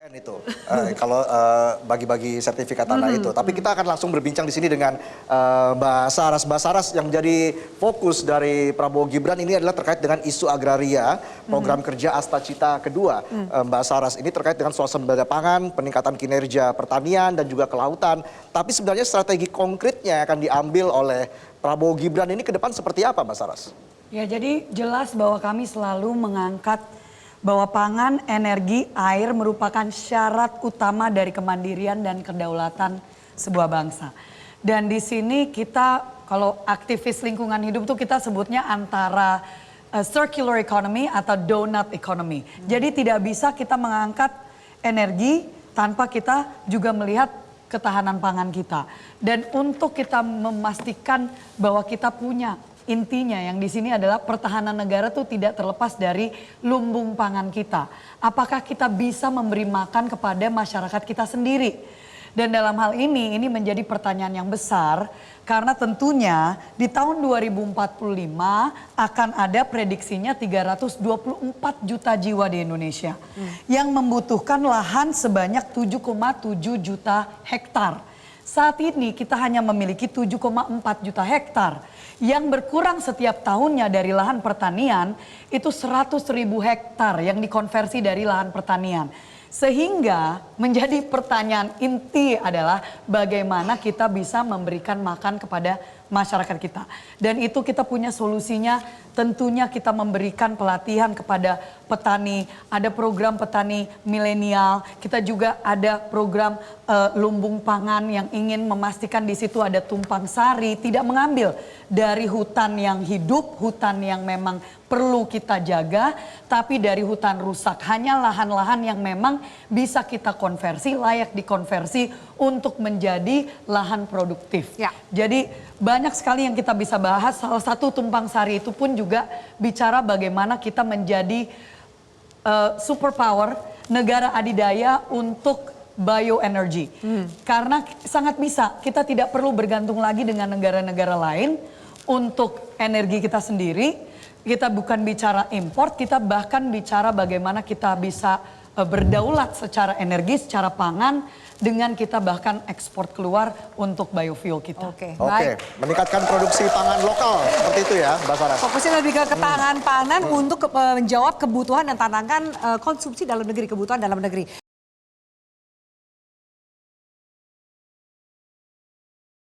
Itu kalau bagi-bagi sertifikat tanah itu. Tapi kita akan langsung berbincang di sini dengan Mbak Saras. Mbak Saras, yang menjadi fokus dari Prabowo Gibran ini adalah terkait dengan isu agraria, program kerja Asta Cita kedua. Mbak Saras, ini terkait dengan swasembada pangan, peningkatan kinerja pertanian dan juga kelautan. Tapi sebenarnya strategi konkretnya akan diambil oleh Prabowo Gibran ini ke depan seperti apa, Mbak Saras? Ya, jadi jelas bahwa kami selalu mengangkat bahwa pangan, energi, air merupakan syarat utama dari kemandirian dan kedaulatan sebuah bangsa. Dan di sini kita, kalau aktivis lingkungan hidup tuh kita sebutnya antara circular economy atau donut economy. Jadi tidak bisa kita mengangkat energi tanpa kita juga melihat ketahanan pangan kita. Dan untuk kita memastikan bahwa kita punya, intinya yang di sini adalah pertahanan negara tuh tidak terlepas dari lumbung pangan kita. Apakah kita bisa memberi makan kepada masyarakat kita sendiri? Dan dalam hal ini menjadi pertanyaan yang besar karena tentunya di tahun 2045 akan ada prediksinya 324 juta jiwa di Indonesia yang membutuhkan lahan sebanyak 7,7 juta hektar. Saat ini kita hanya memiliki 7,4 juta hektar. Yang berkurang setiap tahunnya dari lahan pertanian itu 100.000 hektar yang dikonversi dari lahan pertanian. Sehingga menjadi pertanyaan inti adalah bagaimana kita bisa memberikan makan kepada masyarakat kita. Dan itu kita punya solusinya, tentunya kita memberikan pelatihan kepada petani. Ada program petani milenial, kita juga ada program lumbung pangan yang ingin memastikan di situ ada tumpang sari, tidak mengambil dari hutan yang hidup, hutan yang memang perlu kita jaga, tapi dari hutan rusak. Hanya lahan-lahan yang memang bisa kita konversi, layak dikonversi untuk menjadi lahan produktif. Ya. Jadi banyak sekali yang kita bisa bahas, salah satu tumpang sari itu pun juga bicara bagaimana kita menjadi superpower, negara adidaya untuk bioenergy. Karena sangat bisa, kita tidak perlu bergantung lagi dengan negara-negara lain untuk energi kita sendiri. Kita bukan bicara import, kita bahkan bicara bagaimana kita bisa berdaulat secara energi, secara pangan, dengan kita bahkan ekspor keluar untuk biofuel kita. Oke, meningkatkan produksi pangan lokal, seperti itu ya, Mbak Saras. Fokusnya lebih ke ketahanan pangan untuk menjawab kebutuhan dan tantangan konsumsi dalam negeri, kebutuhan dalam negeri.